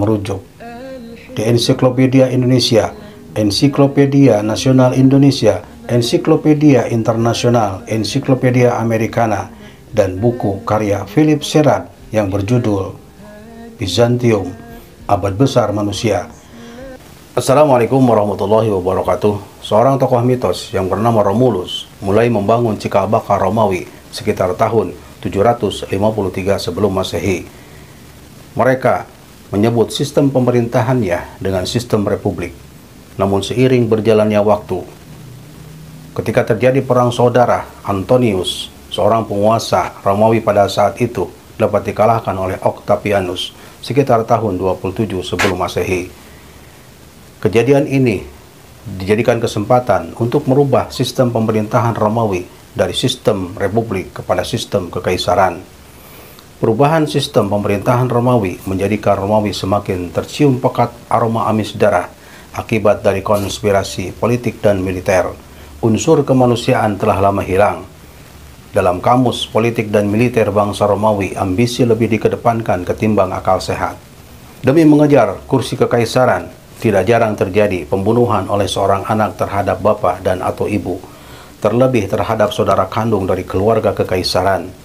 merujuk di Ensiklopedia Indonesia, Ensiklopedia Nasional Indonesia, Ensiklopedia Internasional, Ensiklopedia Americana, dan buku karya Philip Sherrard yang berjudul Bizantium, Abad Besar Manusia. Assalamualaikum warahmatullahi wabarakatuh. Seorang tokoh mitos yang bernama Romulus mulai membangun cikal bakal Romawi sekitar tahun 753 sebelum Masehi. Mereka menyebut sistem pemerintahannya dengan sistem republik. Namun seiring berjalannya waktu, ketika terjadi perang saudara, Antonius, seorang penguasa Romawi pada saat itu, dapat dikalahkan oleh Octavianus sekitar tahun 27 sebelum Masehi. Kejadian ini dijadikan kesempatan untuk merubah sistem pemerintahan Romawi dari sistem republik kepada sistem kekaisaran. Perubahan sistem pemerintahan Romawi menjadikan Romawi semakin tercium pekat aroma amis darah akibat dari konspirasi politik dan militer. Unsur kemanusiaan telah lama hilang. Dalam kamus politik dan militer bangsa Romawi, ambisi lebih dikedepankan ketimbang akal sehat. Demi mengejar kursi kekaisaran, tidak jarang terjadi pembunuhan oleh seorang anak terhadap bapak dan atau ibu, terlebih terhadap saudara kandung dari keluarga kekaisaran.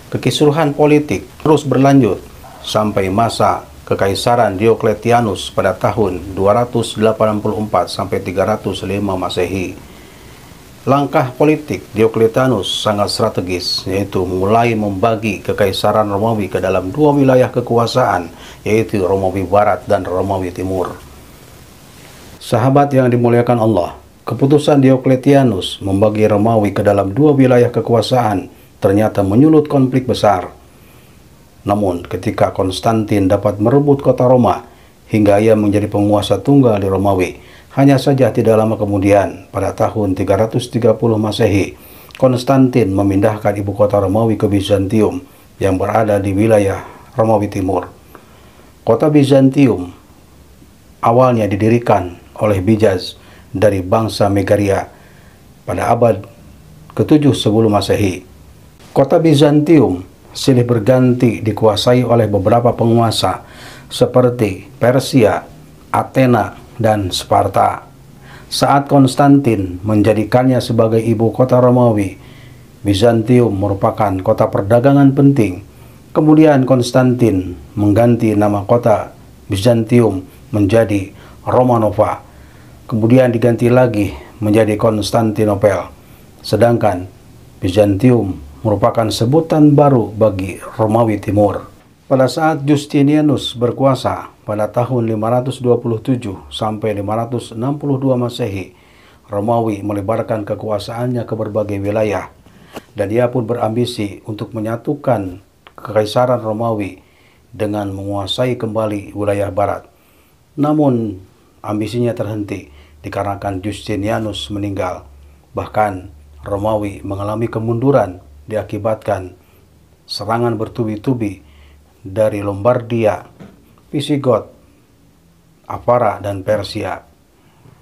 Kekisruhan politik terus berlanjut sampai masa kekaisaran Diocletianus pada tahun 284 sampai 305 Masehi. Langkah politik Diocletianus sangat strategis, yaitu mulai membagi kekaisaran Romawi ke dalam dua wilayah kekuasaan, yaitu Romawi Barat dan Romawi Timur. Sahabat yang dimuliakan Allah, keputusan Diocletianus membagi Romawi ke dalam dua wilayah kekuasaan ternyata menyulut konflik besar. Namun ketika Konstantin dapat merebut kota Roma hingga ia menjadi penguasa tunggal di Romawi, hanya saja tidak lama kemudian pada tahun 330 Masehi, Konstantin memindahkan ibu kota Romawi ke Bizantium yang berada di wilayah Romawi Timur. Kota Bizantium awalnya didirikan oleh Bijaz dari bangsa Megaria pada abad ke-7 sebelum Masehi. Kota Bizantium silih berganti dikuasai oleh beberapa penguasa seperti Persia, Athena, dan Sparta. Saat Konstantin menjadikannya sebagai ibu kota Romawi, Bizantium merupakan kota perdagangan penting. Kemudian Konstantin mengganti nama kota Bizantium menjadi Romanova. Kemudian diganti lagi menjadi Konstantinopel. Sedangkan Bizantium merupakan sebutan baru bagi Romawi Timur. Pada saat Justinianus berkuasa pada tahun 527 sampai 562 Masehi, Romawi melebarkan kekuasaannya ke berbagai wilayah, dan ia pun berambisi untuk menyatukan kekaisaran Romawi dengan menguasai kembali wilayah barat. Namun ambisinya terhenti dikarenakan Justinianus meninggal. Bahkan Romawi mengalami kemunduran diakibatkan serangan bertubi-tubi dari Lombardia, Visigot, Apara, dan Persia.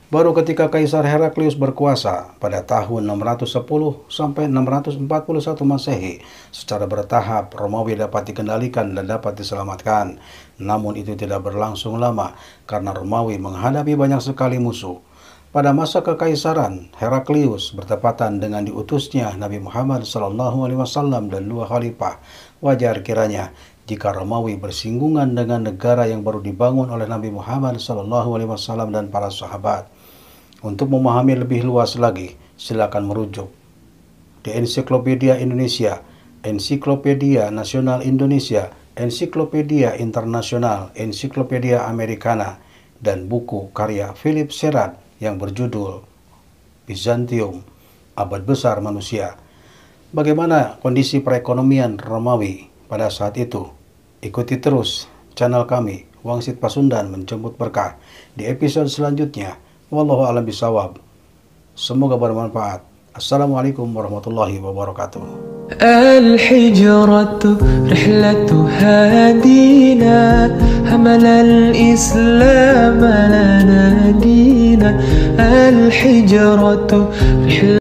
Baru ketika Kaisar Heraklius berkuasa pada tahun 610 sampai 641 Masehi, secara bertahap Romawi dapat dikendalikan dan dapat diselamatkan. Namun itu tidak berlangsung lama karena Romawi menghadapi banyak sekali musuh. Pada masa kekaisaran Heraklius bertepatan dengan diutusnya Nabi Muhammad SAW dan dua khalifah, wajar kiranya jika Romawi bersinggungan dengan negara yang baru dibangun oleh Nabi Muhammad SAW dan para sahabat. Untuk memahami lebih luas lagi, silakan merujuk di Ensiklopedia Indonesia, Ensiklopedia Nasional Indonesia, Ensiklopedia Internasional, Ensiklopedia Americana, dan buku karya Philip Sherrard yang berjudul Bizantium, Abad Besar Manusia. Bagaimana kondisi perekonomian Romawi pada saat itu? Ikuti terus channel kami, Wangsit Pasundan Menjemput Berkah, di episode selanjutnya. Wallahu a'lam bishawab. Semoga bermanfaat. Assalamualaikum warahmatullahi wabarakatuh. الحجرة رحلة هادينا حمل الإسلام لنا دينا الحجرة رحلة